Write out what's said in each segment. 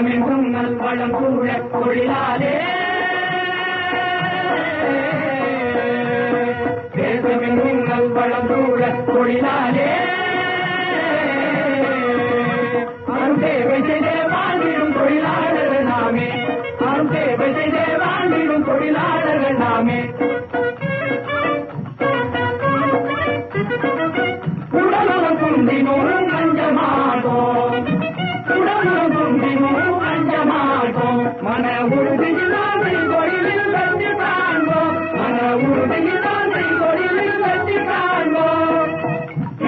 தேசமெங்கும் நல்வளம் சூழ தொழிலாளே தேசமெங்கும் நல்வளம் சூழ தொழிலாளே அருந்தேவை செய்தே வாழ்ந்திடும் தொழிலாளர்கள் நாமே அருந்தேவை செய்தே வாழ்ந்திடும் தொழிலாளர்கள் நாமே உடலும் குந்தினோரும் அஞ்சமாட்டோம் உடலும் குந்தினோரும் அஞ்சமாட்டோம் மன உறுதியில்லாத தொழிலில் வெற்றி காண்போம் மன உறுதியில்லாத தொழிலில் வெற்றி காண்போம்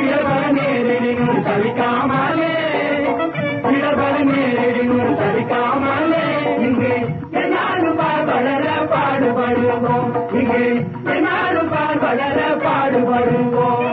இடபல நேரினும் தவிக்காமலே இடபல நேரினும் தவிக்காமலே இங்கு என்னாலும் வளர பாடுபடுவோம் இங்கு என்னாலும் வளர பாடுபடுவோம்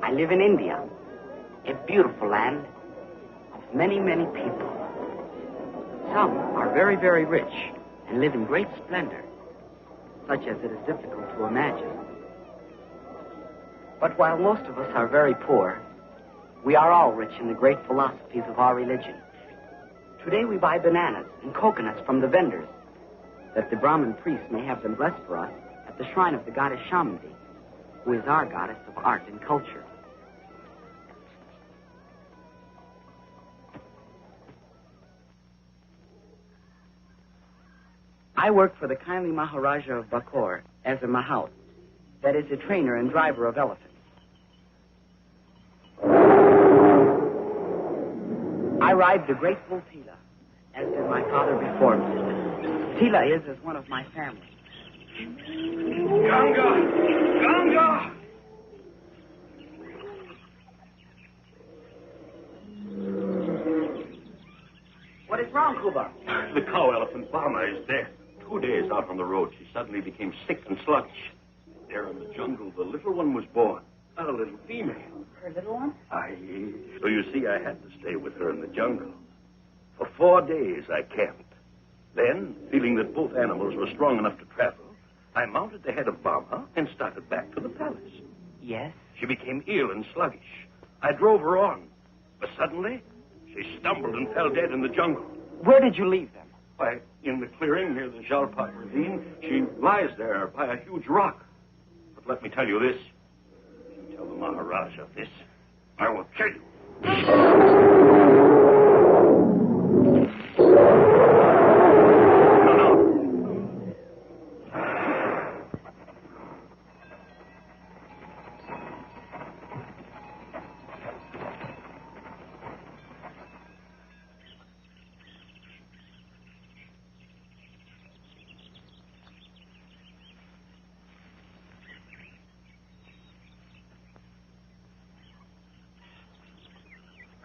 I live in India, a beautiful land of many, many people. Some are very, very rich and live in great splendor, such as it is difficult to imagine. But while most of us are very poor, we are all rich in the great philosophies of our religion. Today we buy bananas and coconuts from the vendors, that the Brahmin priest may have them blessed for us at the shrine of the goddess Shamanti, who is our goddess of art and culture. I work for the kindly Maharaja of Bakor as a Mahout, that is, a trainer and driver of elephants. I ride the great bull Tila, as did my father before me. Tila is as one of my family. Ganga! Ganga! What is wrong, Kuba? The cow elephant Bama is dead. 2 days out on the road, she suddenly became sick and sluggish. There in the jungle, the little one was born. A little female. Her little one? Aye. So you see, I had to stay with her in the jungle. For 4 days, I camped. Then, feeling that both animals were strong enough to travel, I mounted the head of Bama and started back to the palace. Yes? She became ill and sluggish. I drove her on. But suddenly, she stumbled and fell dead in the jungle. Where did you leave them? Why, in the clearing near the Jalpat ravine, she lies there by a huge rock. But let me tell you this. If you tell the Maharaja this, I will kill you.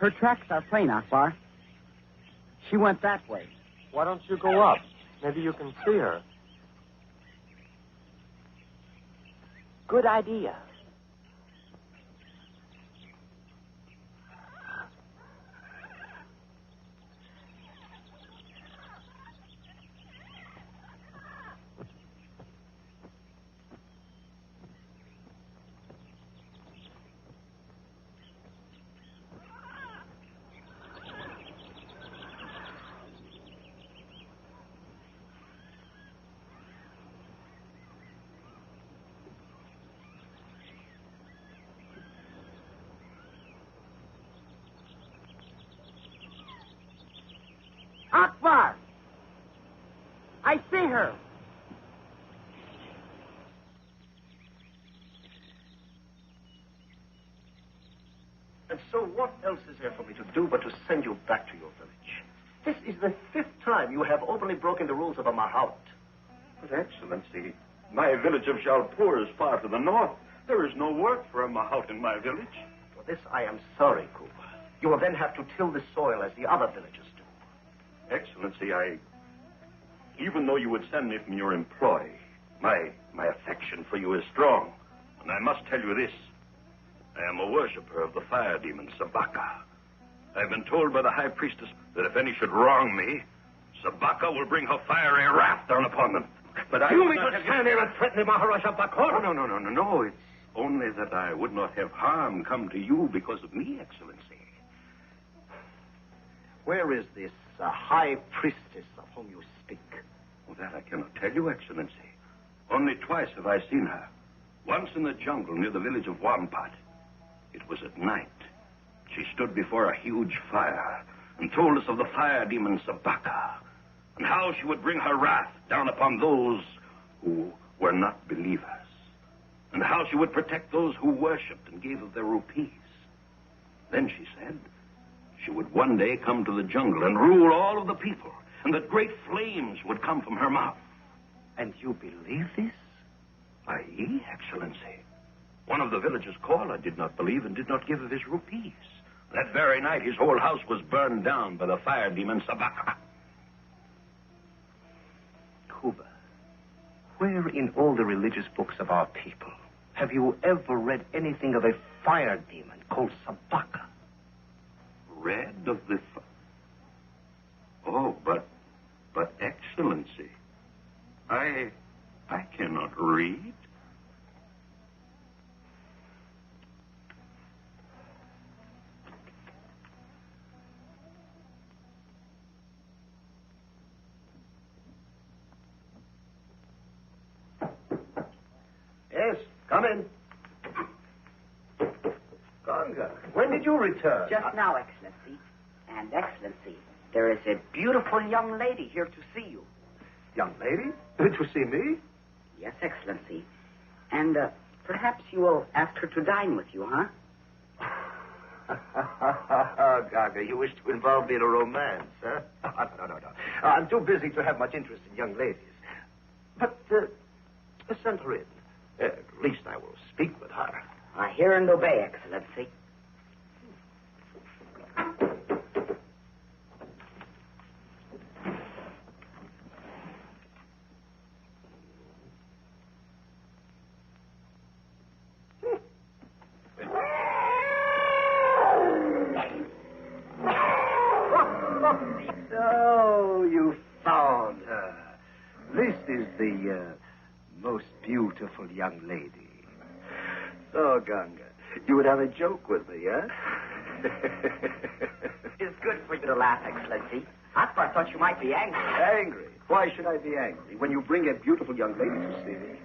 Her tracks are plain, Akbar. She went that way. Why don't you go up? Maybe you can see her. Good idea. Akbar! I see her. And so what else is there for me to do but to send you back to your village? This is the 5th time you have openly broken the rules of a Mahout. But, Excellency, my village of Jalpur is far to the north. There is no work for a Mahout in my village. For this I am sorry, Cooper. You will then have to till the soil as the other villagers do. Excellency, even though you would send me from your employ, my affection for you is strong. And I must tell you this. I am a worshiper of the fire demon, Sabaka. I've been told by the high priestess that if any should wrong me, Sabaka will bring her fiery wrath down upon them. But I... You mean to stand here and threaten the Maharaja Bakor? No. It's only that I would not have harm come to you because of me, Excellency. Where is this high priestess of whom you speak? Well, that I cannot tell you, Excellency. Only twice have I seen her. Once in the jungle near the village of Wampat. It was at night. She stood before a huge fire and told us of the fire demon Sabaka and how she would bring her wrath down upon those who were not believers and how she would protect those who worshipped and gave of their rupees. Then she said she would one day come to the jungle and rule all of the people and that great flames would come from her mouth. And you believe this? Aye, Excellency. One of the villagers, Koala, did not believe and did not give of his rupees. That very night, his whole house was burned down by the fire demon Sabaka. Kuba, where in all the religious books of our people have you ever read anything of a fire demon called Sabaka? Read of the... Oh, but Excellency, I cannot read. Yes, come in. Ganga, when did you return? Just now, Excellency. And, Excellency, there is a beautiful young lady here to see you. Young lady? To see me? Yes, Excellency. And perhaps you will ask her to dine with you, huh? Ganga, you wish to involve me in a romance, huh? No. I'm too busy to have much interest in young ladies. But, send her in. At least I will speak with her. I hear and obey, Excellency. So, you found her. This is the most beautiful young lady. So, Ganga, you would have a joke with me, huh? It's good for you to laugh, Excellency. Akbar thought you might be angry. Angry? Why should I be angry when you bring a beautiful young lady to see me?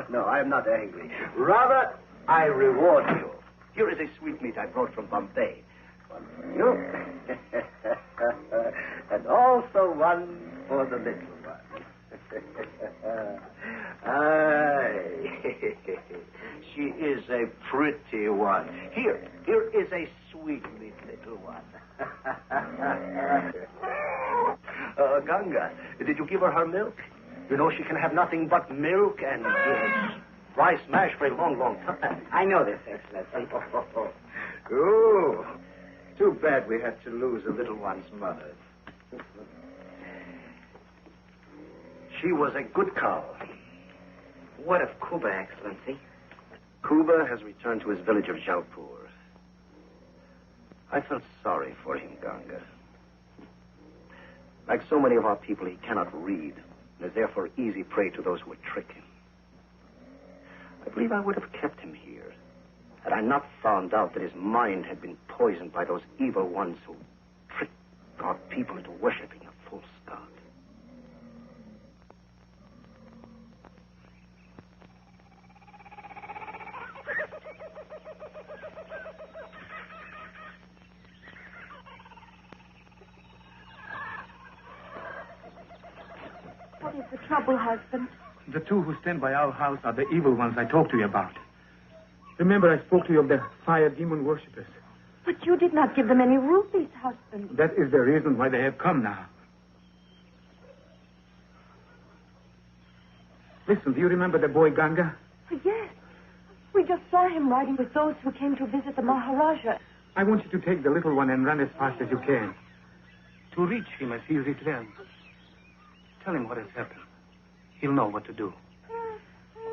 No, I am not angry. Rather, I reward you. Here is a sweetmeat I brought from Bombay. One for you. And also one for the little one. Aye. She is a pretty one. Here is a sweetmeat little one. Ganga, did you give her milk? You know she can have nothing but milk and rice mash for a long, long time. I know this, Excellency. Oh, too bad we had to lose the little one's mother. She was a good cow. What of Kuba, Excellency? Kuba has returned to his village of Jalpur. I felt sorry for him, Ganga. Like so many of our people, he cannot read, and is therefore easy prey to those who would trick him. I believe I would have kept him here had I not found out that his mind had been poisoned by those evil ones who tricked our people into worshipping a false god. the trouble, husband? The two who stand by our house are the evil ones I talked to you about. Remember, I spoke to you of the fire demon worshippers. But you did not give them any rupees, husband. That is the reason why they have come now. Listen, do you remember the boy Ganga? Yes. We just saw him riding with those who came to visit the Maharaja. I want you to take the little one and run as fast as you can. To reach him as he returns. Tell him what has happened. He'll know what to do.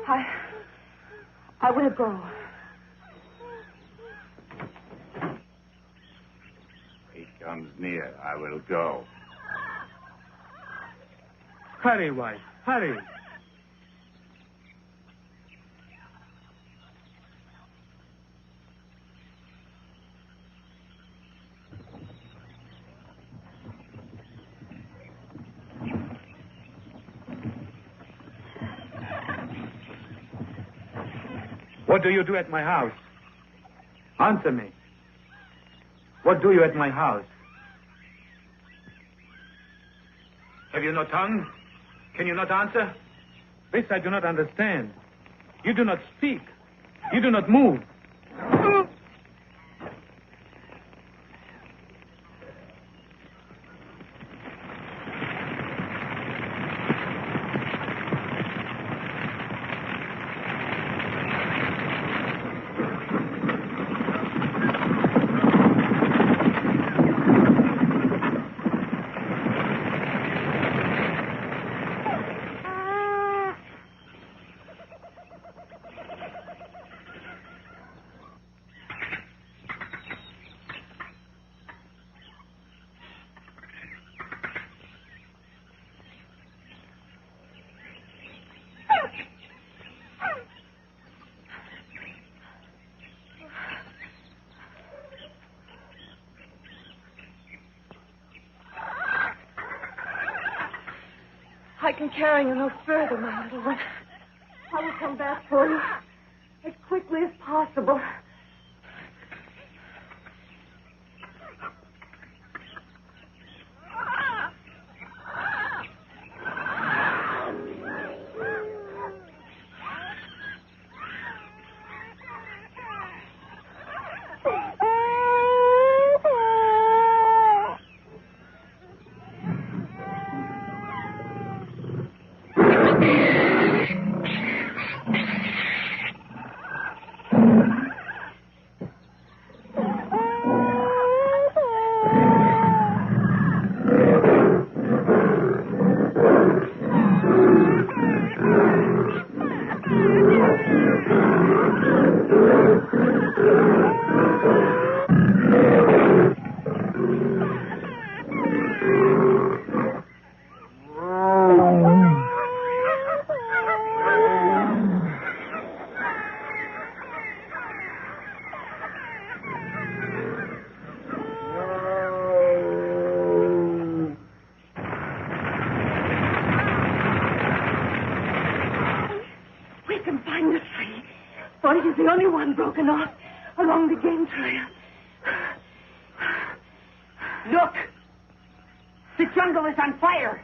I will go. He comes near. I will go. Hurry, wife. Hurry. What do you do at my house? Answer me. What do you at my house? Have you no tongue? Can you not answer? This I do not understand. You do not speak. You do not move. I can carry you no further, my little one. I will come back for you as quickly as possible. The only one broken off along the game trail. Look! The jungle is on fire!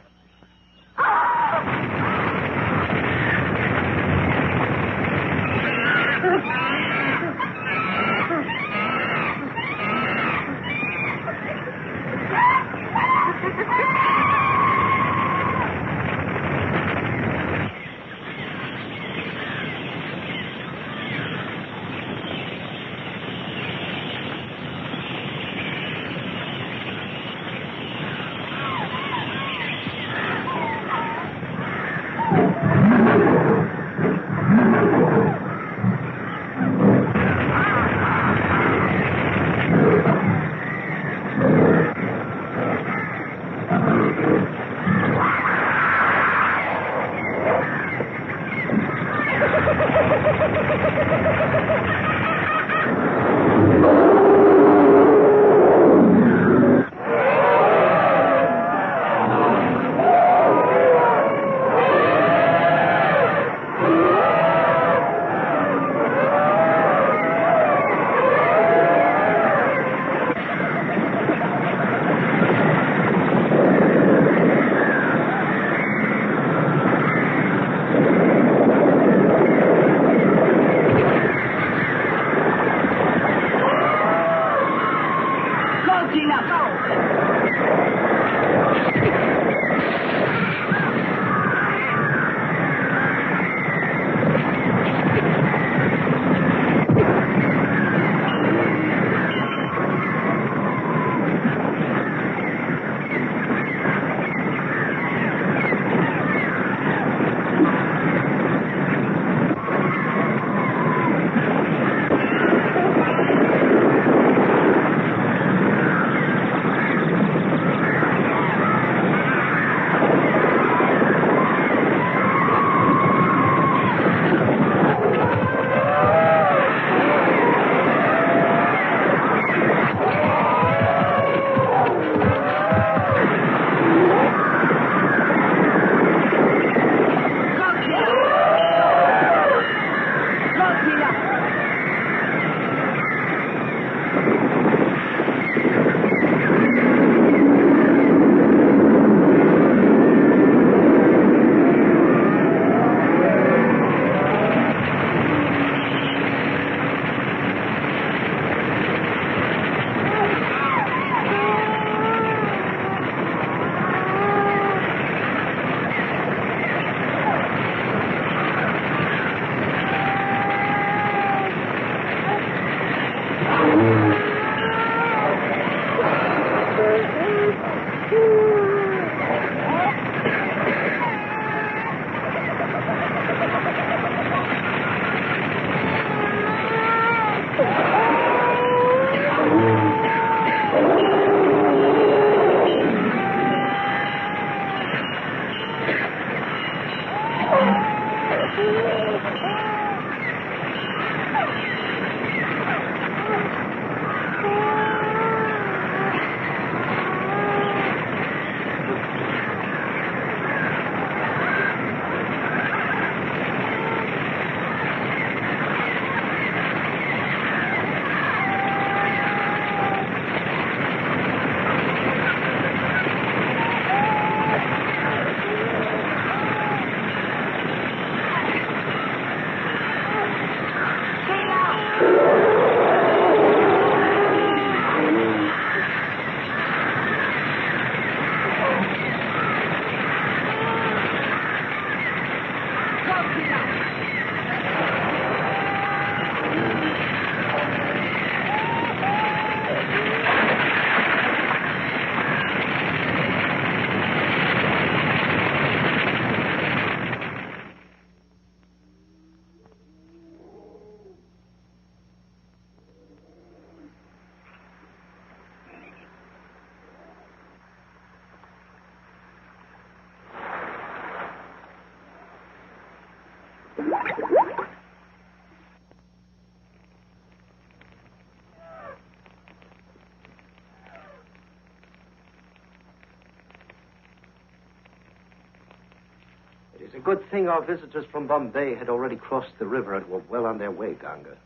It's a good thing our visitors from Bombay had already crossed the river and were well on their way, Ganga.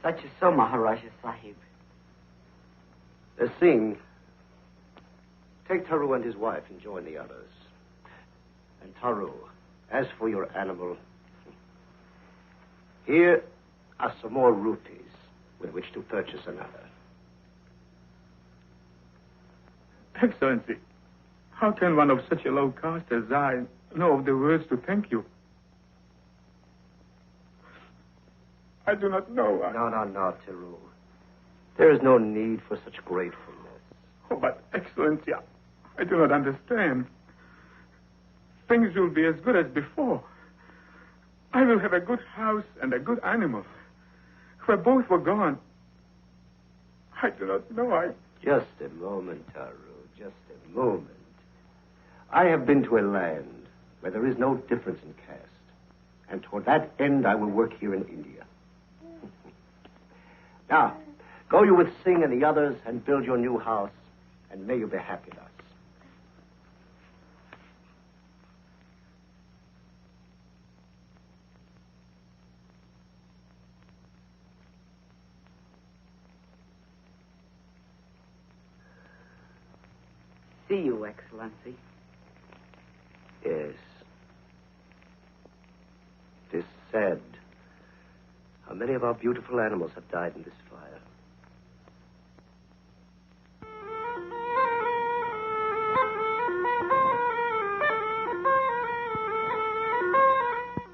Such is so, Maharaja Sahib. Singh, take Taru and his wife and join the others. And Taru, as for your animal, here are some more rupees with which to purchase another. Excellency, how can one of such a low caste as I know of the words to thank you? I do not know. No, Taru. There is no need for such gratefulness. Oh, but, Excellency, I do not understand. Things will be as good as before. I will have a good house and a good animal. Where both were gone, I do not know. Just a moment, Taru. Just a moment. I have been to a land where there is no difference in caste. And toward that end, I will work here in India. Now, go you with Singh and the others and build your new house, and may you be happy thus. See you, Excellency. Yes. It is sad how many of our beautiful animals have died in this fire.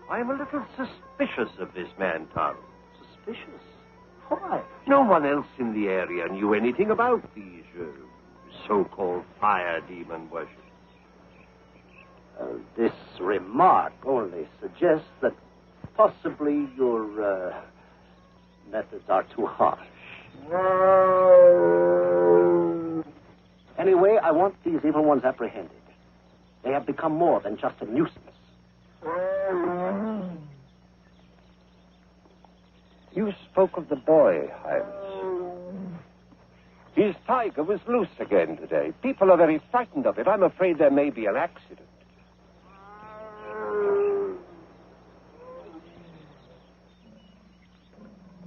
I'm a little suspicious of this man, Taru. Suspicious? Why? No one else in the area knew anything about these so-called fire demon worshippers. This remark only suggests that possibly your methods are too harsh. Anyway, I want these evil ones apprehended. They have become more than just a nuisance. You spoke of the boy, Highness. His tiger was loose again today. People are very frightened of it. I'm afraid there may be an accident.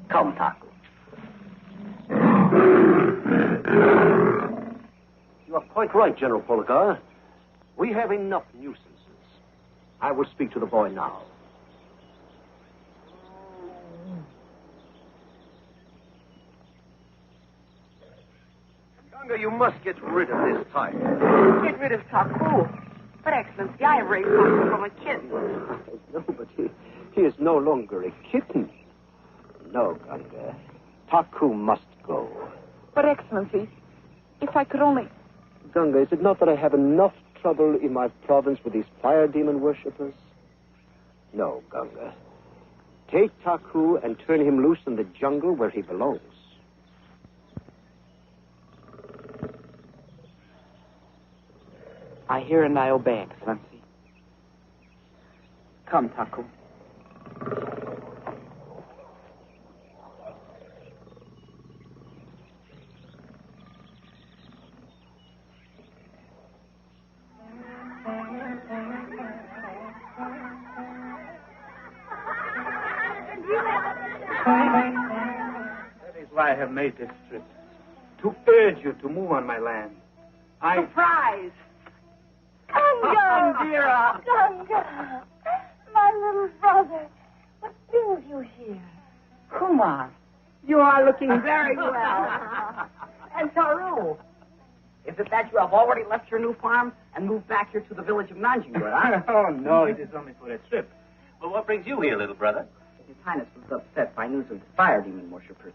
Come, Taku. You are quite right, General Polgar. We have enough nuisances. I will speak to the boy now. Ganga, you must get rid of this tiger. Get rid of Taku. But, Excellency, I have raised Taku from a kitten. No, but he is no longer a kitten. No, Ganga. Taku must go. But, Excellency, if I could only... Ganga, is it not that I have enough trouble in my province with these fire demon worshippers? No, Ganga. Take Taku and turn him loose in the jungle where he belongs. I hear and I obey, Excellency. Come, Taku. That is why I have made this trip. To urge you to move on my land. Surprise! Ganga, my little brother, what brings you here? Kumar, you are looking very well. And Taru, is it that you have already left your new farm and moved back here to the village of Nanjingud, huh? Oh, no, it is only for a trip. But what brings you here, little brother? His Highness was upset by news of the fire demon worshippers.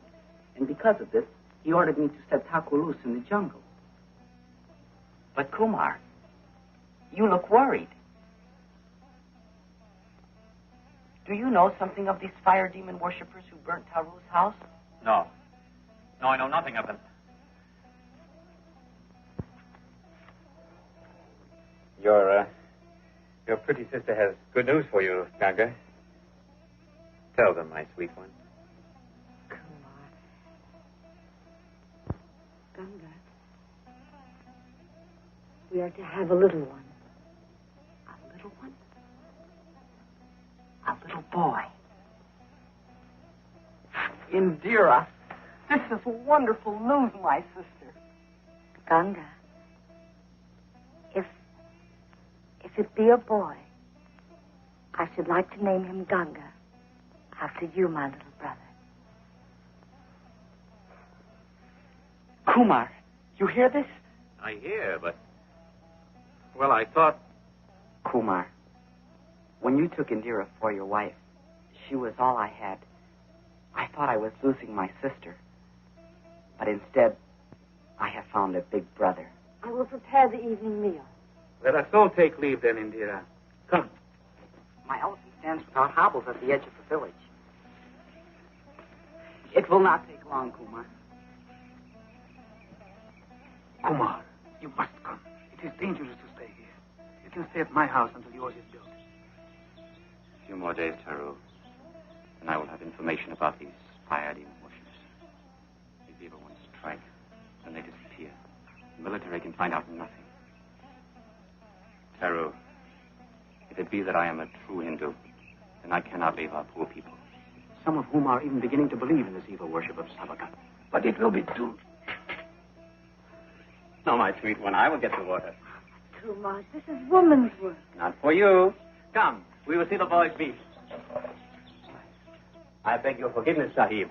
And because of this, he ordered me to set Taku loose in the jungle. But Kumar, you look worried. Do you know something of these fire demon worshippers who burnt Taru's house? No. No, I know nothing of them. Your pretty sister has good news for you, Ganga. Tell them, my sweet one. Kumar. Ganga. We are to have a little one. A little one? A little boy. Indira, this is wonderful news, my sister. Ganga. If it be a boy, I should like to name him Ganga, after you, my little brother. Kumar, you hear this? I hear, but... Well, I thought... Kumar, when you took Indira for your wife, she was all I had. I thought I was losing my sister. But instead, I have found a big brother. I will prepare the evening meal. Let us all take leave then, Indira. Come. My elephant stands without hobbles at the edge of the village. It will not take long, Kumar. Kumar, you must come. It is dangerous to stay here. You can stay at my house until yours is built. A few more days, Taru, and I will have information about these fire demon worshippers. These evil ones strike, then they disappear. The military can find out nothing. Taru, if it be that I am a true Hindu, then I cannot leave our poor people. Some of whom are even beginning to believe in this evil worship of Sabaka. But it will be too... No, my sweet one, I will get the water. Kumar, this is woman's work. Not for you. Come, we will see the boys meet. I beg your forgiveness, Sahib.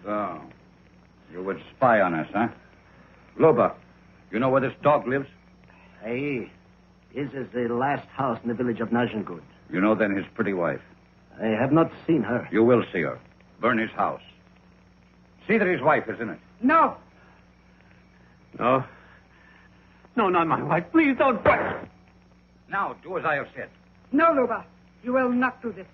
So, you would spy on us, huh? Loba, you know where this dog lives? Hey, this is the last house in the village of Najangud. You know then his pretty wife. I have not seen her. You will see her. Burn his house. See that his wife is in it. No. No. No, not my wife. Please don't. Now, do as I have said. No, Luba. You will not do this.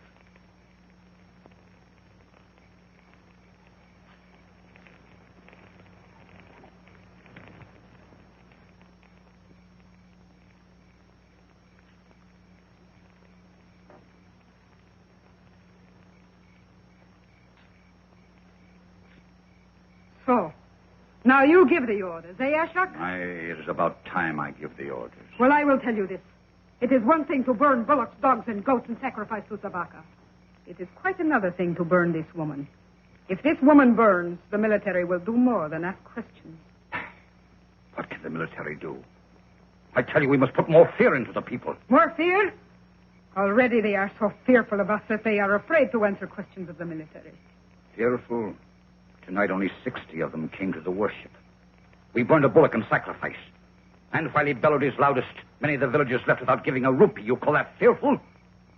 So, now you give the orders, eh, Ashok? It is about time I give the orders. Well, I will tell you this. It is one thing to burn bullocks, dogs, and goats and sacrifice to Sabaka. It is quite another thing to burn this woman. If this woman burns, the military will do more than ask questions. What can the military do? I tell you, we must put more fear into the people. More fear? Already they are so fearful of us that they are afraid to answer questions of the military. Fearful? Tonight only 60 of them came to the worship. We burned a bullock in sacrifice. And while he bellowed his loudest, many of the villagers left without giving a rupee. You call that fearful?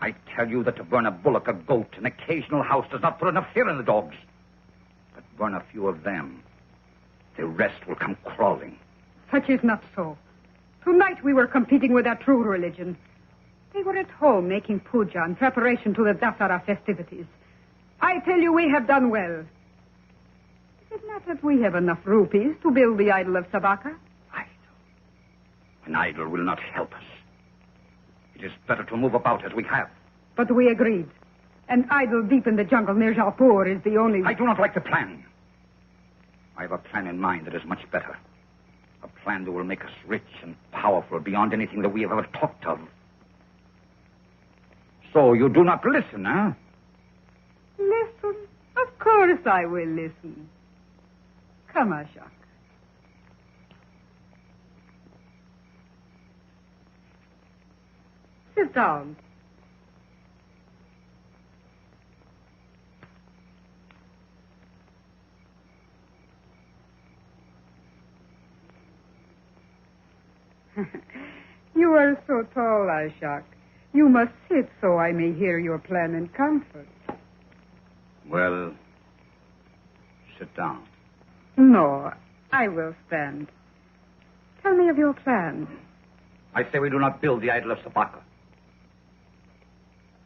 I tell you that to burn a bullock, a goat, an occasional house does not put enough fear in the dogs. But burn a few of them, the rest will come crawling. Such is not so. Tonight we were competing with our true religion. They were at home making puja in preparation to the Dasara festivities. I tell you, we have done well. Is it not that we have enough rupees to build the idol of Sabaka? An idol will not help us. It is better to move about as we have. But we agreed. An idol deep in the jungle near Jaipur is the only... I do not like the plan. I have a plan in mind that is much better. A plan that will make us rich and powerful beyond anything that we have ever talked of. So you do not listen, huh? Listen? Of course I will listen. Come, Ashok. Sit down. You are so tall, Ashok. You must sit so I may hear your plan in comfort. Well, sit down. No, I will stand. Tell me of your plan. I say we do not build the idol of Sabaka.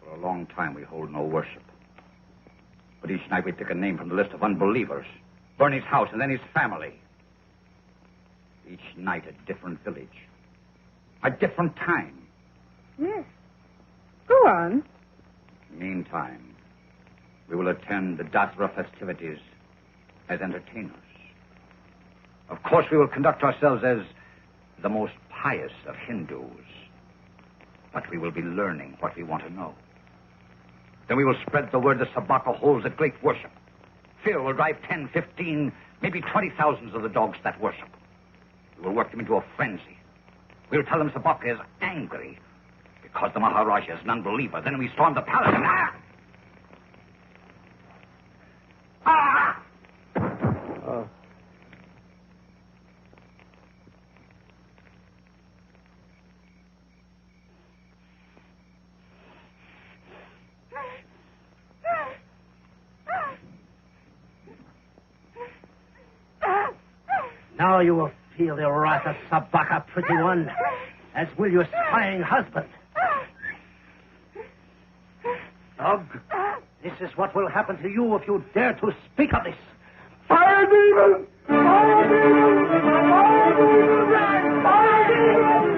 For a long time we hold no worship. But each night we pick a name from the list of unbelievers, burn his house and then his family. Each night a different village. A different time. Yes. Go on. Meantime, we will attend the Dasara festivities as entertainers. Of course, we will conduct ourselves as the most pious of Hindus. But we will be learning what we want to know. Then we will spread the word that Sabaka holds a great worship. Fear will drive 10, 15, maybe 20,000 of the dogs that worship. We will work them into a frenzy. We'll tell them Sabaka is angry because the Maharaja is an unbeliever. Then we storm the palace and... Now you will feel the wrath of Sabaka, pretty one, as will your spying husband. Dog, this is what will happen to you if you dare to speak of this. Fire demon! Fire demon! Fire demon! Fire demon!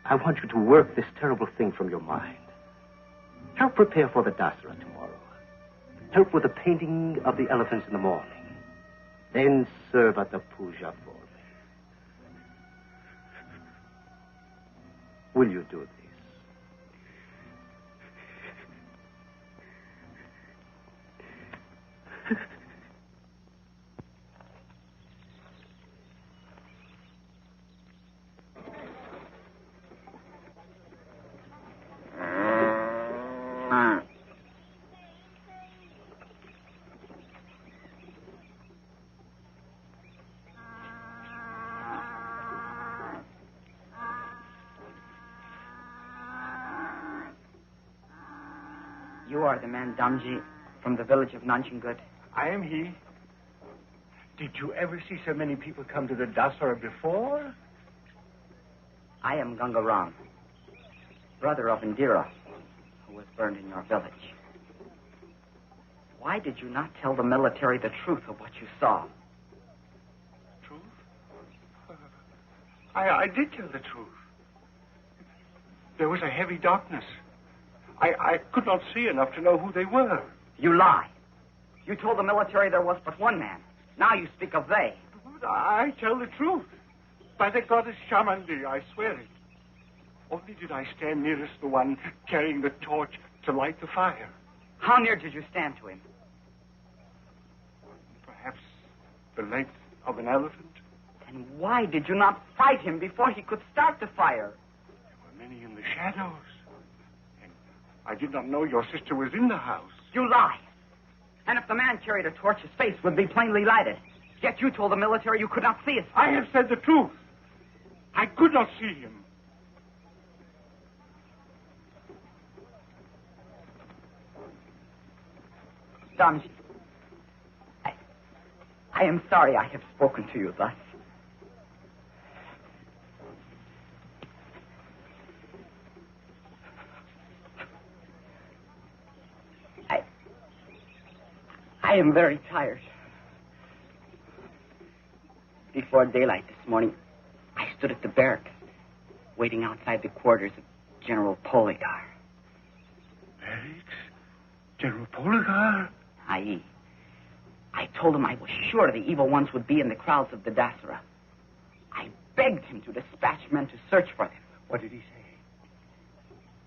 I want you to work this terrible thing from your mind. Help prepare for the Dasara tomorrow. Help with the painting of the elephants in the morning. Then serve at the puja for me. Will you do this? You are the man Damji from the village of Nanjangud. I am he. Did you ever see so many people come to the Dasara before? I am Gangaram, brother of Indira, who was burned in your village. Why did you not tell the military the truth of what you saw? Truth? I did tell the truth. There was a heavy darkness. I could not see enough to know who they were. You lie. You told the military there was but one man. Now you speak of they. But I tell the truth. By the goddess Shamandi, I swear it. Only did I stand nearest the one carrying the torch to light the fire. How near did you stand to him? Perhaps the length of an elephant. And why did you not fight him before he could start the fire? There were many in the shadows. And I did not know your sister was in the house. You lie. And if the man carried a torch, his face would be plainly lighted. Yet you told the military you could not see it. I have said the truth. I could not see him. Domji, I am sorry I have spoken to you thus. I am very tired. Before daylight this morning, I stood at the barracks, waiting outside the quarters of General Poligar. Barracks? General Poligar? Aye. I told him I was sure the evil ones would be in the crowds of the Dasara. I begged him to dispatch men to search for them. What did he say?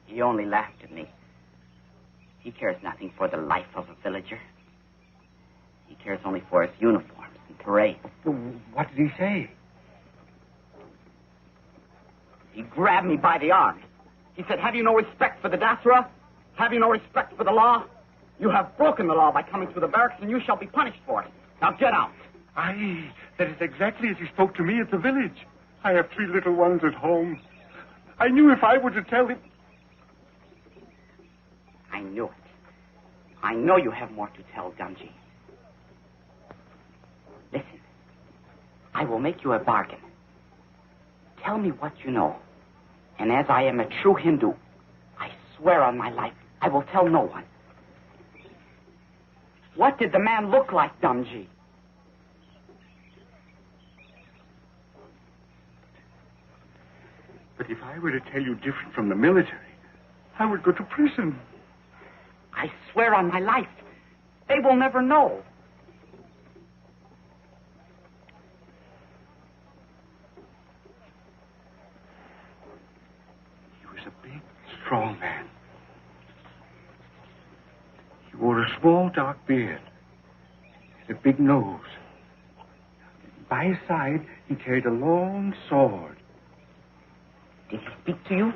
He only laughed at me. He cares nothing for the life of a villager. He cares only for his uniforms and parades. Well, what did he say? He grabbed me by the arm. He said, have you no respect for the Dasara? Have you no respect for the law? You have broken the law by coming to the barracks, and you shall be punished for it. Now get out. Aye, that is exactly as he spoke to me at the village. I have 3 little ones at home. I knew if I were to tell him... I knew it. I know you have more to tell, Gamji. Listen, I will make you a bargain. Tell me what you know. And as I am a true Hindu, I swear on my life, I will tell no one. What did the man look like, Damji? But if I were to tell you different from the military, I would go to prison. I swear on my life, they will never know. He was a big, strong man. He wore a small, dark beard and a big nose. By his side, he carried a long sword. Did he speak to you?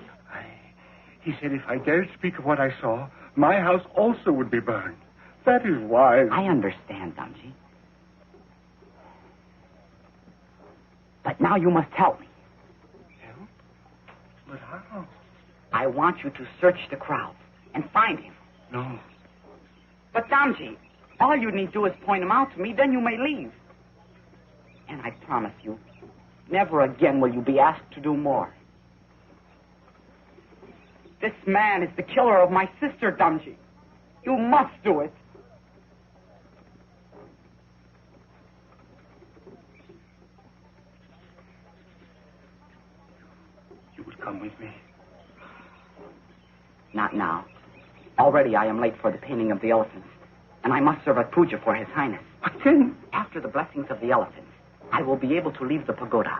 He said if I dared speak of what I saw, my house also would be burned. That is why... I understand, Damji. But now you must help me. Help? But how? I want you to search the crowd and find him. No. But, Damji, all you need do is point him out to me, then you may leave. And I promise you, never again will you be asked to do more. This man is the killer of my sister, Damji. You must do it. You would come with me? Not now. Already I am late for the painting of the elephants, and I must serve a puja for His Highness. But then... After the blessings of the elephants, I will be able to leave the pagoda.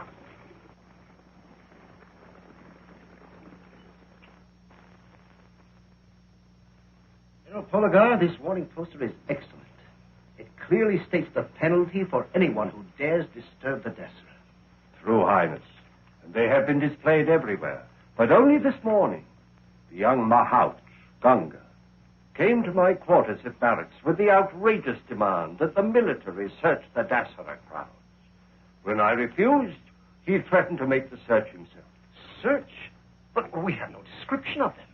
General Poligar, this warning poster is excellent. It clearly states the penalty for anyone who dares disturb the Dasara. True Highness. And they have been displayed everywhere. But only this morning, the young Mahout, Ganga, came to my quarters at barracks with the outrageous demand that the military search the Dasara crowds. When I refused, he threatened to make the search himself. Search? But we have no description of them.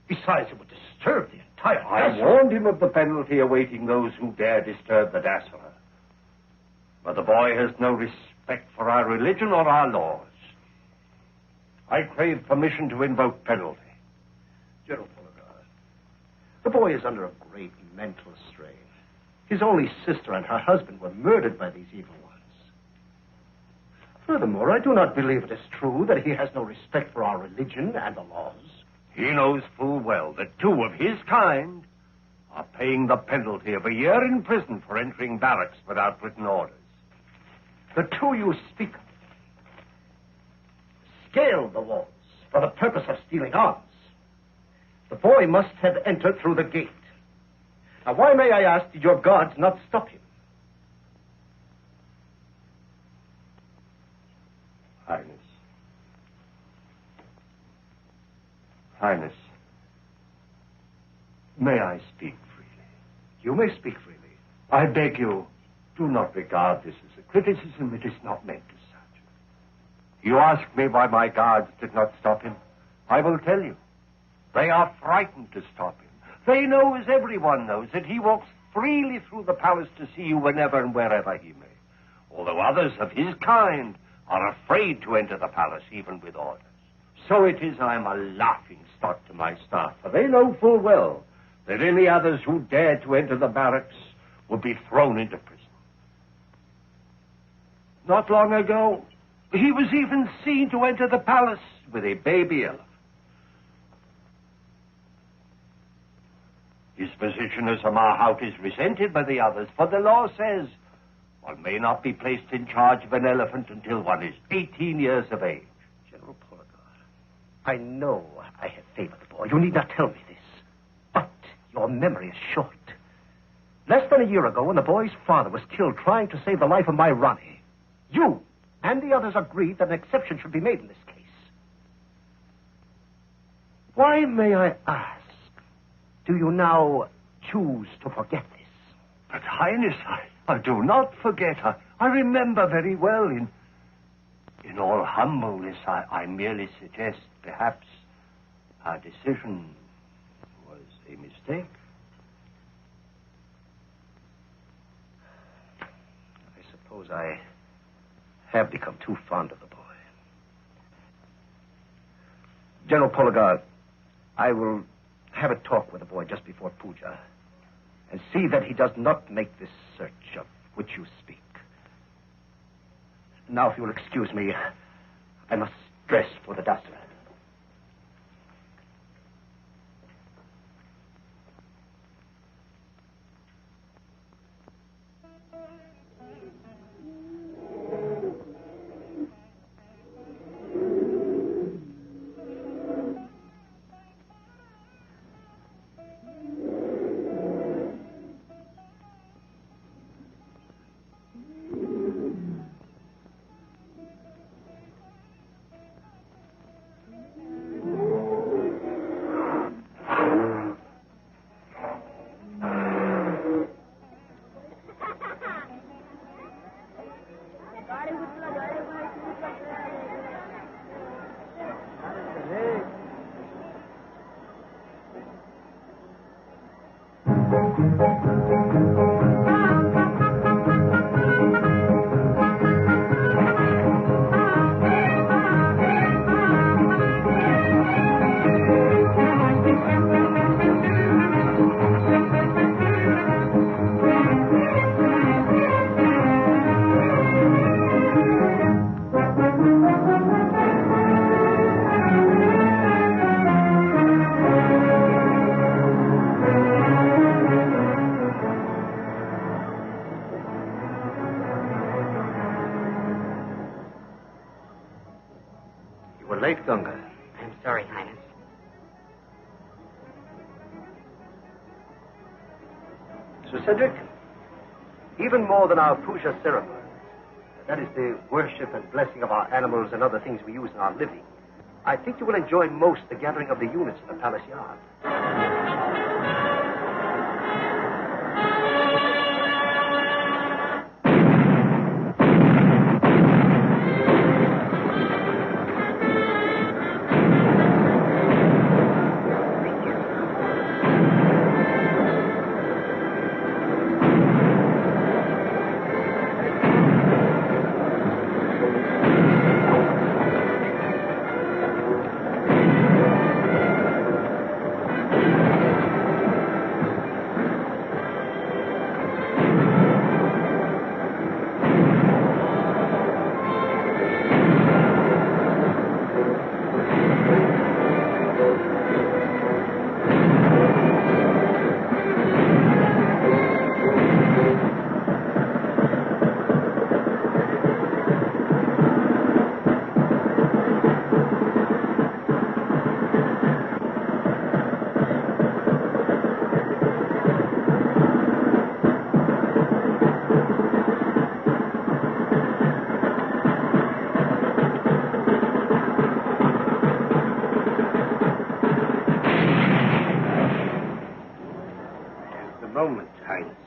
Besides, it would disturb the entire I Dasara. warned him of the penalty awaiting those who dare disturb the Dasara. But the boy has no respect for our religion or our laws. I crave permission to invoke penalty. General Poligar, the boy is under a great mental strain. His only sister and her husband were murdered by these evil ones. Furthermore, I do not believe it is true that he has no respect for our religion and the laws. He knows full well that 2 of his kind are paying the penalty of a year in prison for entering barracks without written orders. The 2 you speak of scaled the walls for the purpose of stealing arms. The boy must have entered through the gate. Now, why, may I ask, did your guards not stop him? Highness, may I speak freely? You may speak freely. I beg you, do not regard this as a criticism. It is not meant as such. You ask me why my guards did not stop him. I will tell you. They are frightened to stop him. They know, as everyone knows, that he walks freely through the palace to see you whenever and wherever he may. Although others of his kind are afraid to enter the palace, even with orders. So it is I am a laughing stock to my staff, for they know full well that any others who dare to enter the barracks would be thrown into prison. Not long ago, he was even seen to enter the palace with a baby elephant. His position as a Mahout is resented by the others, for the law says one may not be placed in charge of an elephant until one is 18 years of age. General Polgar, I know I have favored the boy. You need not tell me this. But your memory is short. Less than a year ago, when the boy's father was killed trying to save the life of my Ronnie, you and the others agreed that an exception should be made in this case. Why, may I ask, do you now choose to forget this? But, Highness, I do not forget. I remember very well. In all humbleness, I merely suggest perhaps our decision was a mistake. I suppose I have become too fond of the boy. General Polgar, I will have a talk with the boy just before puja and see that he does not make this search of which you speak. Now, if you will excuse me, I must dress for the Dasara. I'm sorry, Highness. Sir Cedric, even more than our puja ceremony, that is the worship and blessing of our animals and other things we use in our living, I think you will enjoy most the gathering of the units in the palace yard. moment, Highness.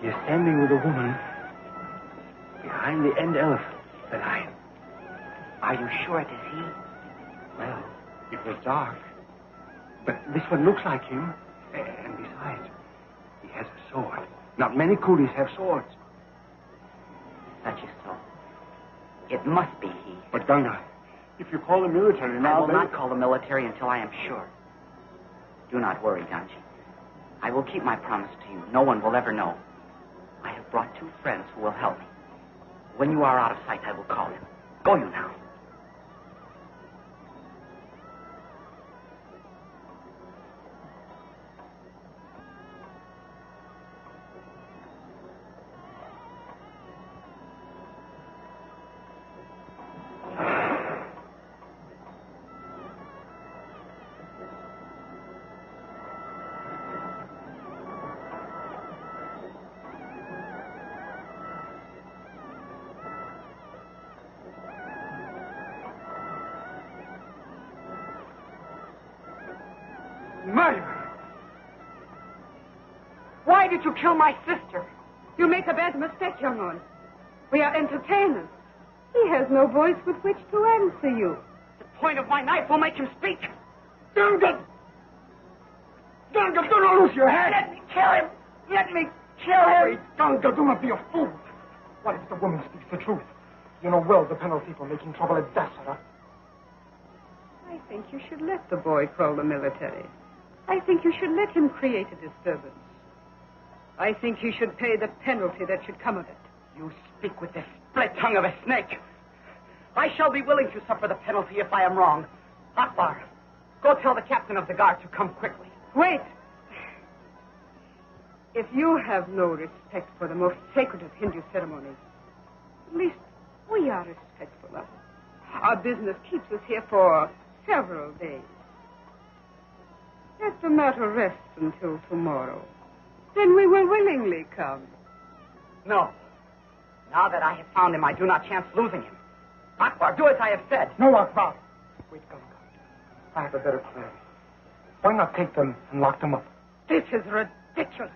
He is standing with a woman behind the end elephant, said I. Are you sure it is he? Well, it was dark. But this one looks like him. And besides, he has a sword. Not many coolies have swords. Such is so. It must be he. But, Ganga, if you call the military now... I will not call the military until I am sure. Do not worry, Ganji. I will keep my promise to you. No one will ever know. I have brought 2 friends who will help me. When you are out of sight, I will call you. Go you now. Murderer! Why did you kill my sister? You make a bad mistake, young one. We are entertainers. He has no voice with which to answer you. The point of my knife will make him speak. Gunga! Gunga, do not lose your head! Let me kill him! Let me kill him! Wait, Gunga, do not be a fool. What if the woman speaks the truth? You know well the penalty for making trouble at Dassara. I think you should let the boy call the military. I think you should let him create a disturbance. I think he should pay the penalty that should come of it. You speak with the split tongue of a snake. I shall be willing to suffer the penalty if I am wrong. Akbar, go tell the captain of the guard to come quickly. Wait. If you have no respect for the most sacred of Hindu ceremonies, at least we are respectful of it. Our business keeps us here for several days. Let the matter rest until tomorrow. Then we will willingly come. No. Now that I have found him, I do not chance losing him. Akbar, do as I have said. No, Akbar. Wait, Gunga. I have a better plan. Why not take them and lock them up? This is ridiculous.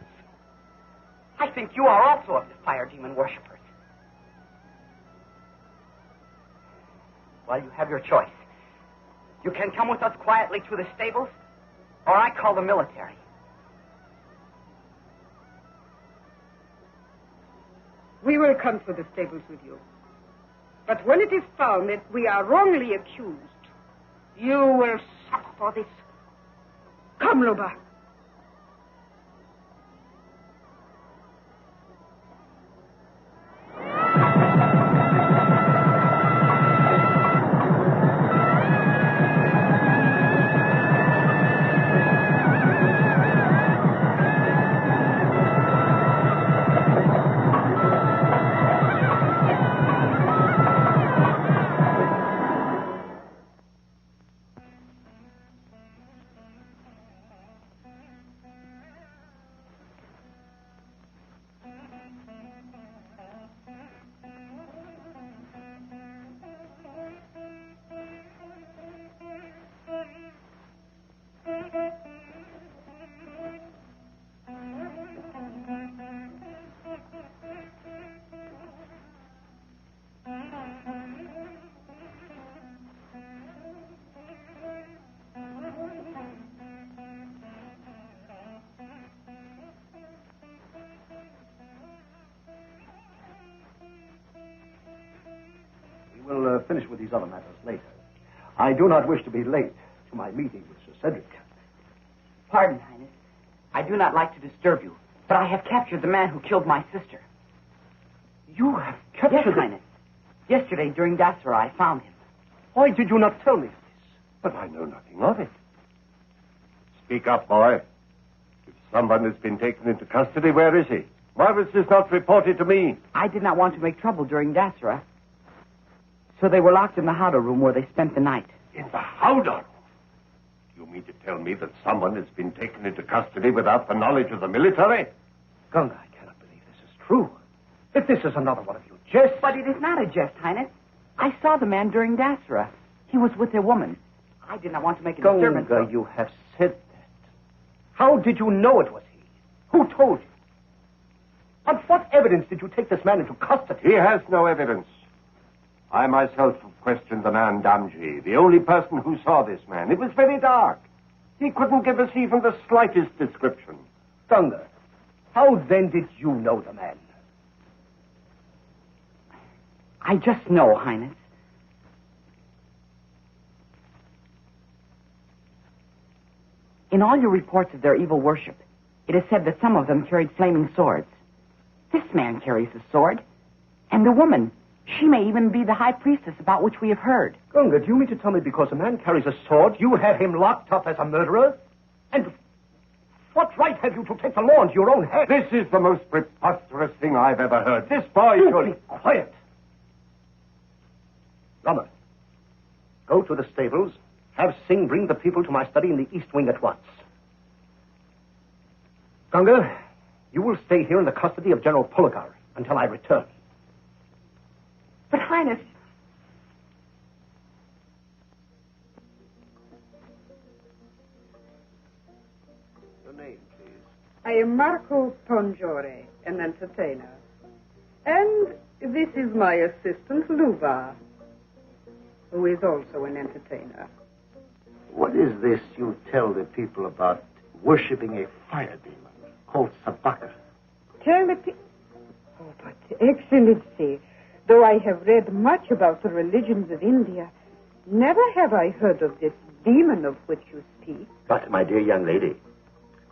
I think you are also of the fire demon worshippers. Well, you have your choice. You can come with us quietly to the stables, or I call the military. We will come to the stables with you. But when it is found that we are wrongly accused, you will suffer for this. Come, Luba. We'll finish with these other matters later. I do not wish to be late to my meeting with Sir Cedric. Pardon, Highness. I do not like to disturb you, but I have captured the man who killed my sister. You have captured Yes, Highness. Yesterday, during Dasara, I found him. Why did you not tell me of this? But I know nothing of it. Speak up, boy. If someone has been taken into custody, where is he? Why was this not reported to me? I did not want to make trouble during Dasara, so they were locked in the Howdah room where they spent the night. In the Howdah room? You mean to tell me that someone has been taken into custody without the knowledge of the military? Gunga, I cannot believe this is true. If this is another one of your jests... But it is not a jest, Highness. I saw the man during Dasara. He was with a woman. I did not want to make a disturbance. Gunga, you have said that. How did you know it was he? Who told you? On what evidence did you take this man into custody? He has no evidence. I myself have questioned the man Damji, the only person who saw this man. It was very dark. He couldn't give us even the slightest description. Gunga, how then did you know the man? I just know, Highness. In all your reports of their evil worship, it is said that some of them carried flaming swords. This man carries a sword. And the woman, she may even be the high priestess about which we have heard. Gunga, do you mean to tell me because a man carries a sword, you have him locked up as a murderer? And what right have you to take the law into your own head? This is the most preposterous thing I've ever heard. This boy Be quiet. Rama, go to the stables. Have Singh bring the people to my study in the East Wing at once. Gunga, you will stay here in the custody of General Pulagar until I return. But, Highness... I am Marco Pongore, an entertainer. And this is my assistant, Luba, who is also an entertainer. What is this you tell the people about worshipping a fire demon called Sabaka? Tell the people... Oh, but, Excellency, though I have read much about the religions of India, never have I heard of this demon of which you speak. But, my dear young lady,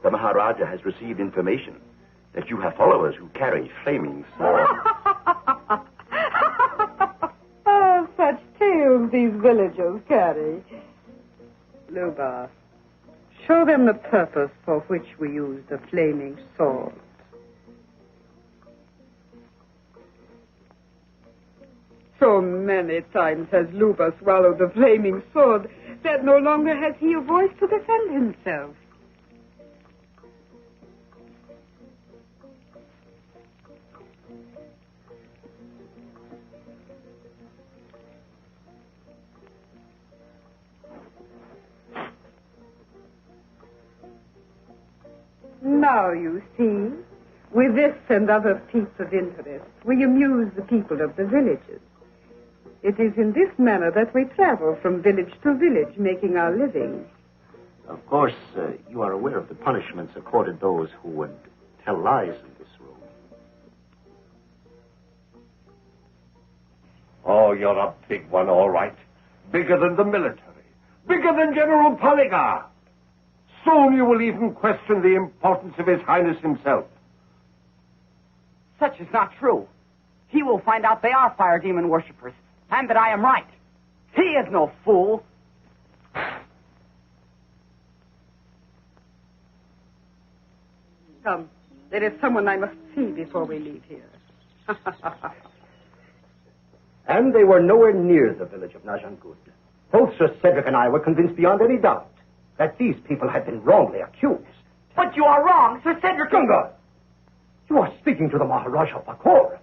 the Maharaja has received information that you have followers who carry flaming swords. Oh, such tales these villagers carry. Luba, show them the purpose for which we use the flaming sword. So many times has Luba swallowed the flaming sword that no longer has he a voice to defend himself. Now, you see, with this and other piece of interest, we amuse the people of the villages. It is in this manner that we travel from village to village, making our living. Of course, you are aware of the punishments accorded those who would tell lies in this room. Oh, you're a big one, all right. Bigger than the military. Bigger than General Poligar. Soon you will even question the importance of His Highness himself. Such is not true. He will find out they are fire demon worshippers, and that I am right. He is no fool. Come, there is someone I must see before we leave here. And they were nowhere near the village of Najangud. Both Sir Cedric and I were convinced beyond any doubt that these people had been wrongly accused. But you are wrong, Sir Cedric. Gunga, you are speaking to the Maharaja Bakor.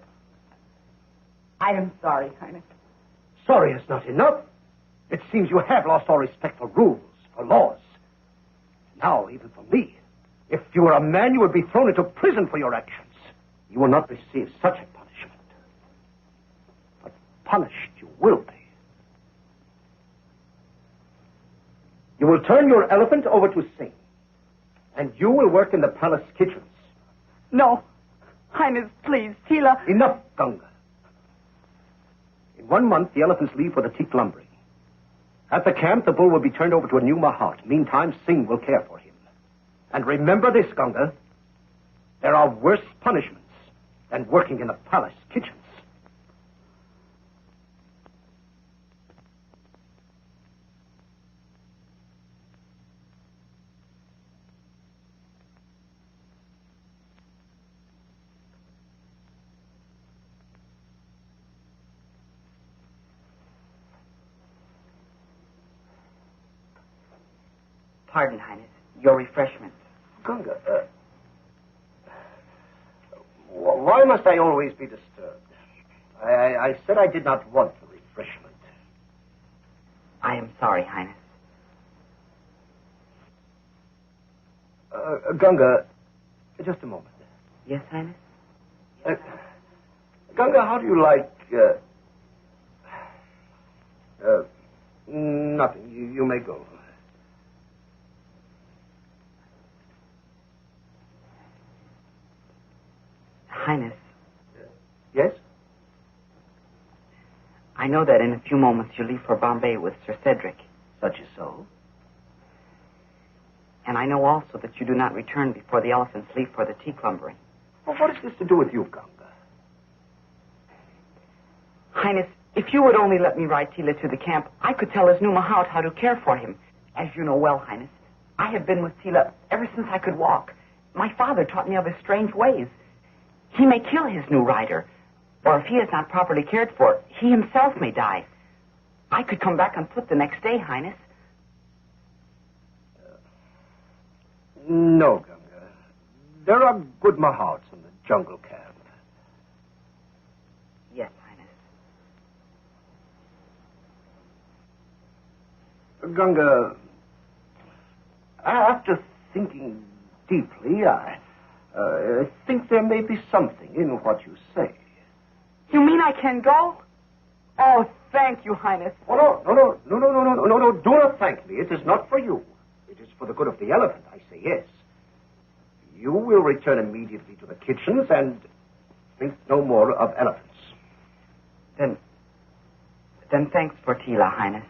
I am sorry, Highness. Sorry is not enough. It seems you have lost all respect for rules, for laws. Now, even for me, if you were a man, you would be thrown into prison for your actions. You will not receive such a punishment. But punished you will be. You will turn your elephant over to Singh, and you will work in the palace kitchens. No. Highness, please, Tila... Enough, Gunga. In 1 month, the elephants leave for the teak lumbering. At the camp, the bull will be turned over to a new Mahout. Meantime, Singh will care for him. And remember this, Gunga. There are worse punishments than working in the palace kitchens. Pardon, Highness. Your refreshment. Gunga, why must I always be disturbed? I said I did not want the refreshment. I am sorry, Highness. Gunga, just a moment. Yes, Highness? Gunga, how do you like... nothing. You may go. Highness. Yes? I know that in a few moments you leave for Bombay with Sir Cedric. Such is so. And I know also that you do not return before the elephants leave for the teak lumbering. Well, what is this to do with you, Gunga? Highness, if you would only let me ride Tila to the camp, I could tell his new Mahout how to care for him. As you know well, Highness, I have been with Tila ever since I could walk. My father taught me of his strange ways. He may kill his new rider, or if he is not properly cared for, he himself may die. I could come back on foot the next day, Highness. No, Gunga. There are good Mahouts in the jungle camp. Yes, Highness. Gunga, after thinking deeply, I think there may be something in what you say. You mean I can go? Oh, thank you, Highness. Oh, no. Do not thank me. It is not for you. It is for the good of the elephant, I say yes. You will return immediately to the kitchens and think no more of elephants. Then thanks for Tila, Highness.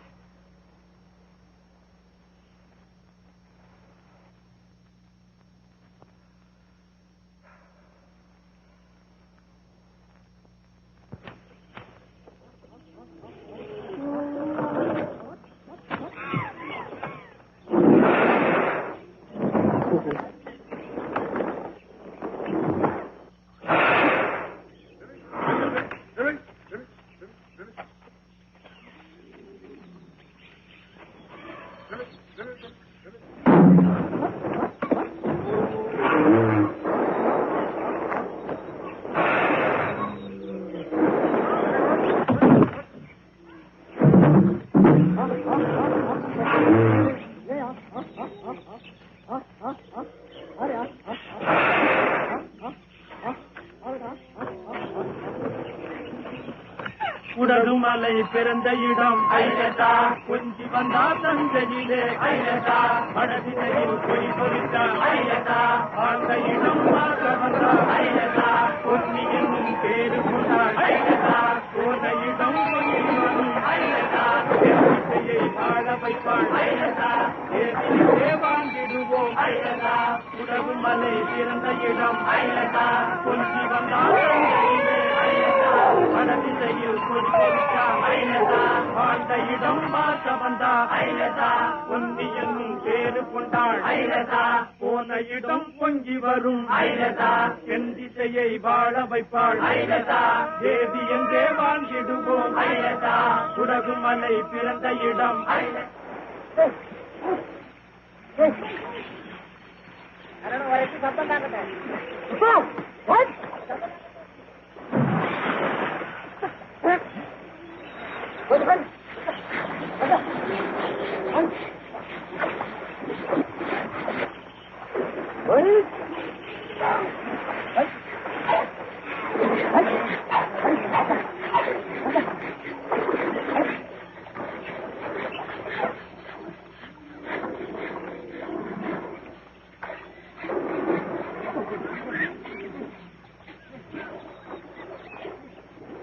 உடகுமலை பிறந்த இடம் ஐலதா கொஞ்சி வந்தா தந்தையிலே ஐலதா வடதிசையில் பொய் பொறித்த ஐலதா ஆழ்ந்த இடம் பார்க்க வந்த ஐலதா பொன்னி என்னும் பேரு கொண்டாள் ஐலதா போன இடம் பொன்னி வரும் ஐலதா திசையை வாழ வைப்பாள் ஐலதா தேசியிலே வாழ்ந்திடுவோம் ஐலதா உடகுமலை பிறந்த இடம் ஐலதா கொஞ்சி வந்தா தந்தையிலே ஐலதா வடதிசையில் பொய் பொறித்த ஐலதா ஆழ்ந்த இடம் பார்க்க வந்தா ஐலதா பொன்னி என்னும் பேரு கொண்டாள் ஐலதா போன இடம் பொங்கி வரும் ஐலதா என் திசையை வாழ வைப்பாள் ஐலதா தேவி என்றே வாழ்ந்திடுவோம் ஐலதா குடகுமலை பிறந்த இடம்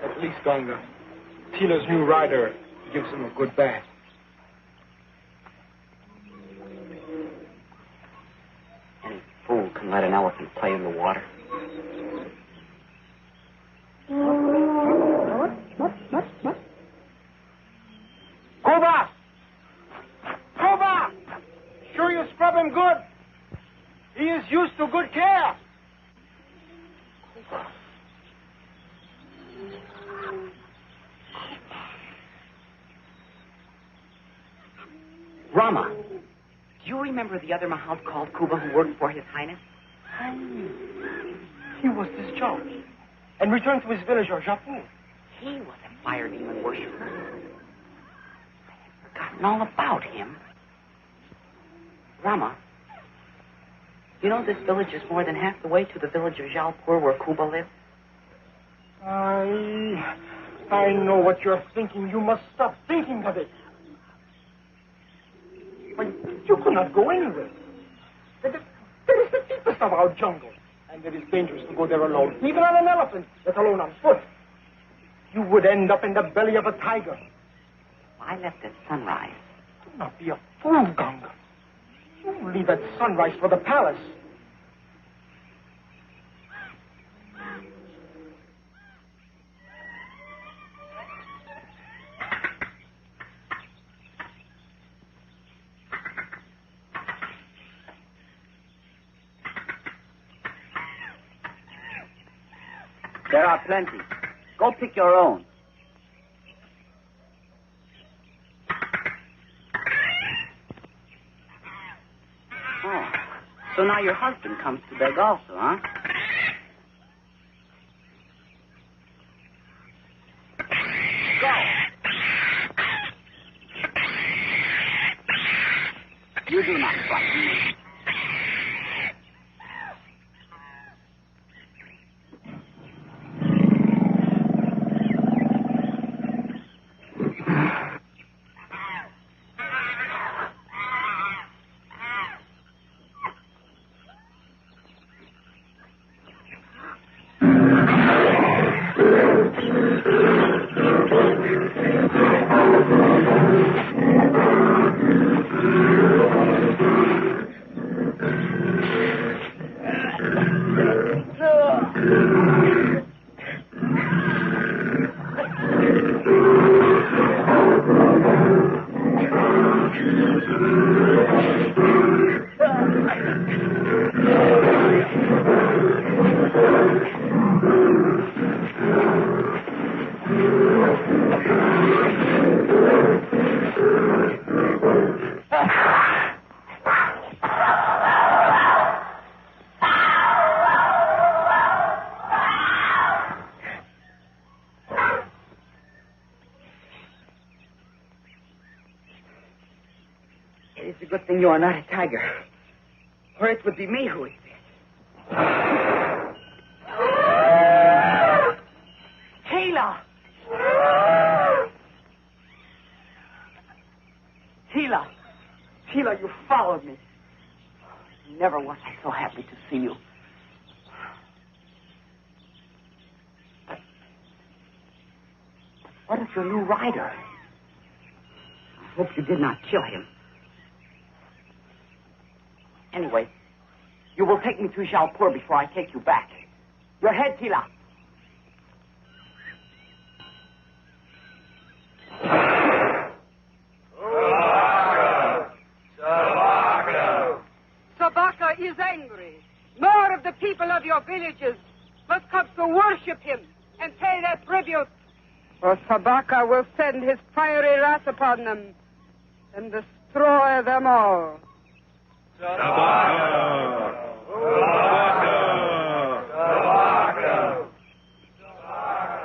At least, Ganga, Tila's new rider gives him a good bath. Any fool can let an elephant play in the water. Koba! Koba! Sure you scrub him good? He is used to good care. Rama, do you remember the other Mahout called Kuba who worked for His Highness? He was discharged and returned to his village of Jaipur. He was a fire demon worshiper. I had forgotten all about him. Rama, you know this village is more than half the way to the village of Jaipur where Kuba lives? I know what you're thinking. You must stop thinking of it. But you could not go anywhere. That is the deepest of our jungles. And it is dangerous to go there alone, even on an elephant, let alone on foot. You would end up in the belly of a tiger. I left at sunrise. Do not be a fool, Ganga. You leave at sunrise for the palace. There are plenty. Go pick your own. Oh, so now your husband comes to beg also, huh? Go. You do not frighten me. It's a good thing you are not a tiger, or it would be me who is this. Tila! Tila! Tila, you followed me. Never was I so happy to see you. But what of your new rider? I hope you did not kill him. Anyway, you will take me to Jalpur before I take you back. Your head, Tila. Sabaka is angry. More of the people of your villages must come to worship him and pay their tribute. Or Sabaka will send his fiery wrath upon them and destroy them all. Sabaka! Sabaka! Sabaka!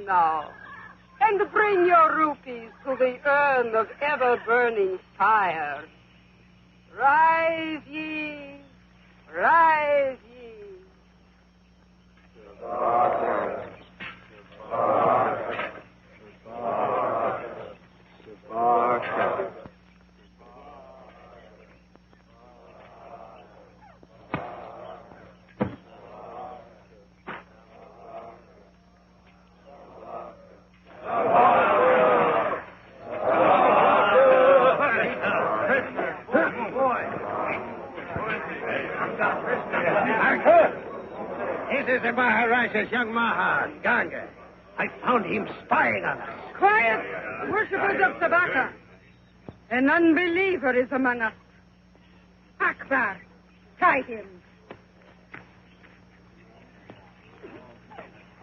Now, and bring your rupees to the urn of ever-burning fire. Rise ye, rise ye. Sabaka, Sabaka, Sabaka, Sabaka. This is the Maharaja's young Mahout, Ganga. I found him spying on us. Quiet, worshippers of Sabaka. An unbeliever is among us. Akbar, try him.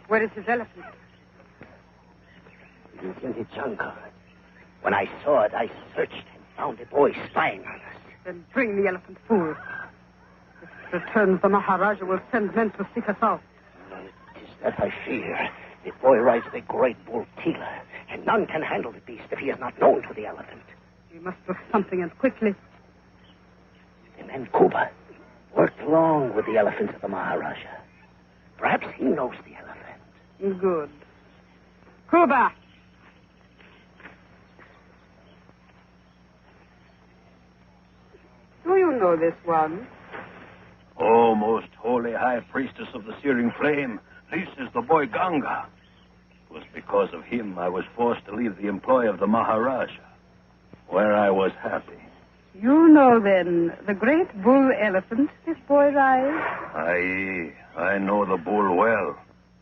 Where is his elephant? It is in the jungle. When I saw it, I searched and found a boy spying on us. Then bring the elephant fool. If it returns, the Maharaja will send men to seek us out. It is that I fear. The boy rides the great bull Tila, and none can handle the beast if he is not known to the elephant. We must do something, and quickly. The man Kuba worked long with the elephants of the Maharaja. Perhaps he knows the elephant. Good. Kuba! Do you know this one? Oh, most holy high priestess of the searing flame, this is the boy Ganga. It was because of him I was forced to leave the employ of the Maharaja, where I was happy. You know, then, the great bull elephant this boy rides? Aye, I know the bull well,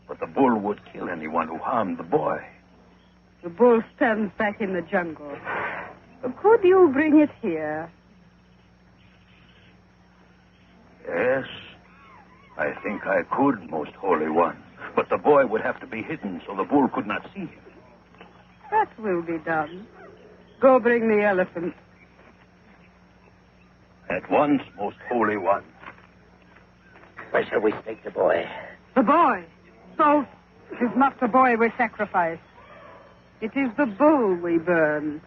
but the bull would kill anyone who harmed the boy. The bull stands back in the jungle. Could you bring it here? Yes, I think I could, most holy one. But the boy would have to be hidden so the bull could not see him. That will be done. Go bring the elephant. At once, most holy one. Where shall we stake the boy? The boy? So, it is not the boy we sacrifice. It is the bull we burn.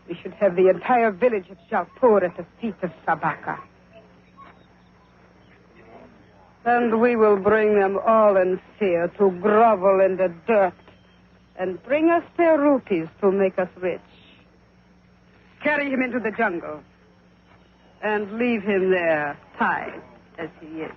We should have the entire village of Jalpur at the feet of Sabaka. And we will bring them all in fear to grovel in the dirt and bring us their rupees to make us rich. Carry him into the jungle. and leave him there, tied as he is.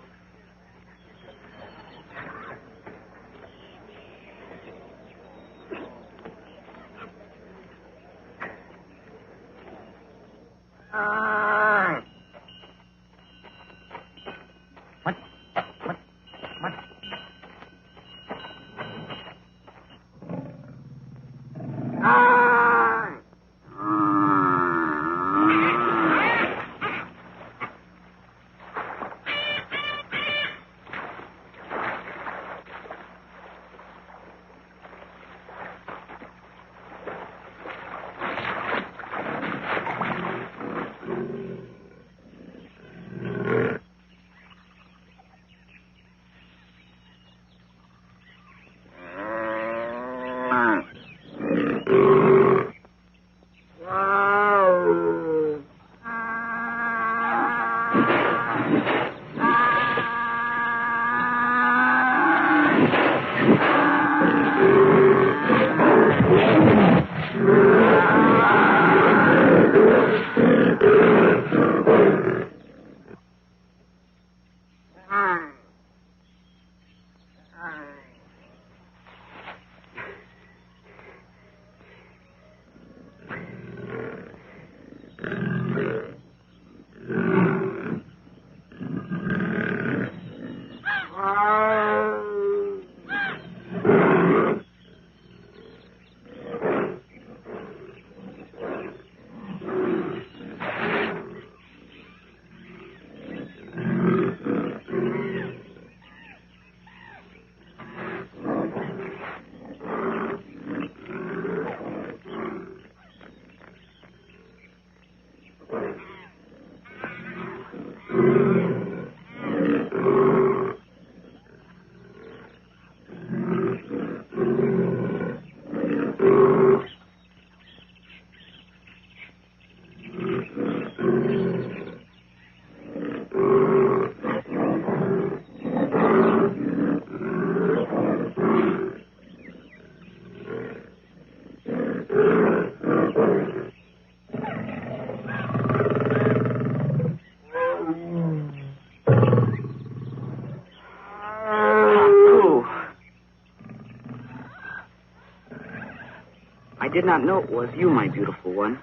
I did not know it was you, my beautiful one.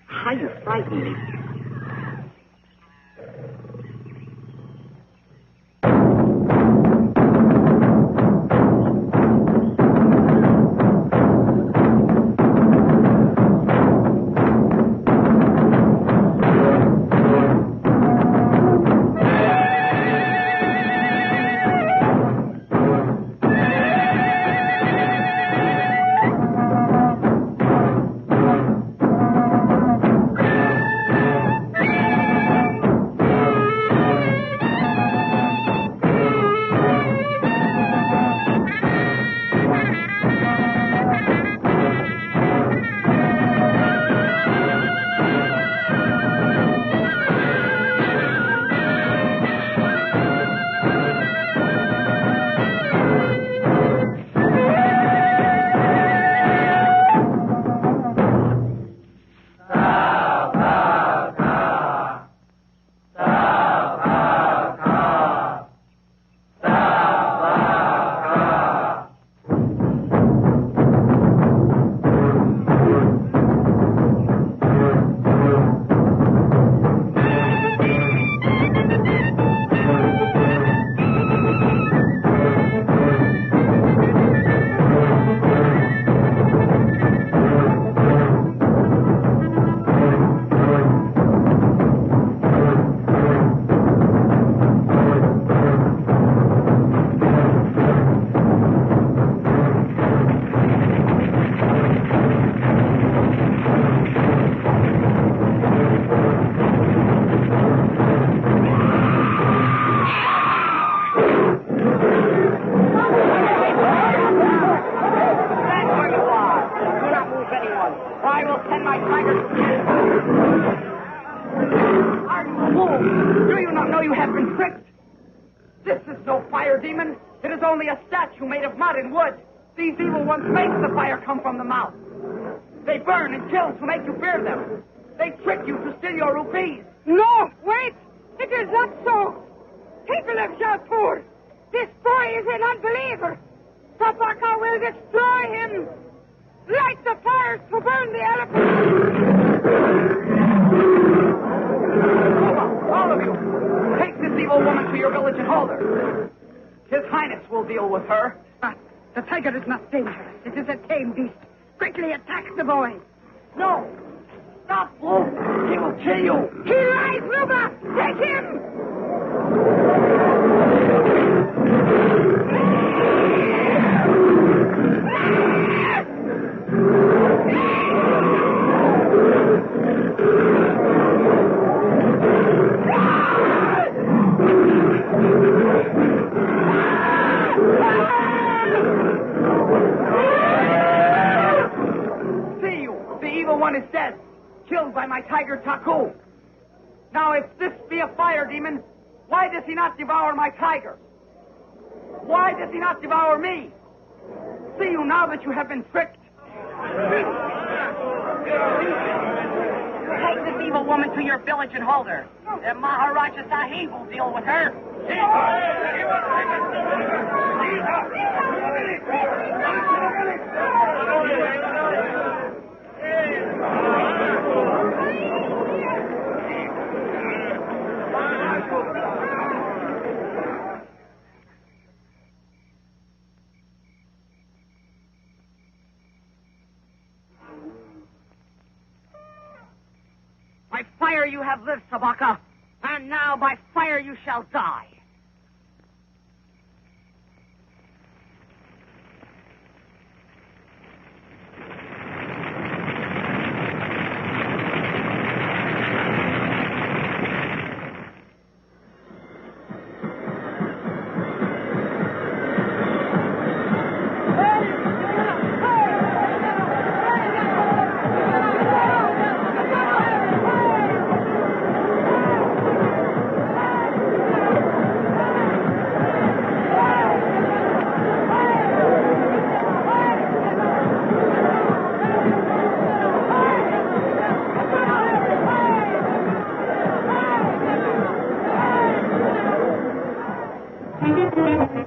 How you frightened me. Do you not know you have been tricked? This is no fire demon. It is only a statue made of mud and wood. These evil ones make the fire come from the mouth. They burn and kill to make you fear them. They trick you to steal your rupees. No! His Highness will deal with her. But the tiger is not dangerous. It is a tame beast. Quickly attack the boy. No! Stop, Wolf! He will kill you! He lies, Ruba! Take him! See you! The evil one is dead! Killed by my tiger Taku. Now, if this be a fire demon, why does he not devour my tiger? Why does he not devour me? See you now that you have been tricked. Take this evil woman to your village and hold her. The Maharaja Sahib will deal with her. By fire you have lived, Sabaka, and now by fire you shall die.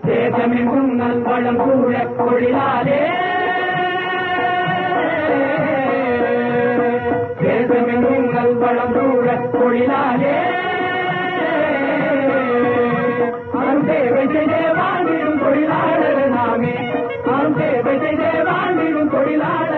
தேசமெங்கும் வளம் கூட கொழிலாலே தேசமெங்கும் வளம் கூட கொழிலாலே அருந்தேவை செய்தே வாழ்ந்திடும் தொழிலாளர் நாமே அருந்தேவை செய்தே வாழ்ந்திடும் தொழிலாளர்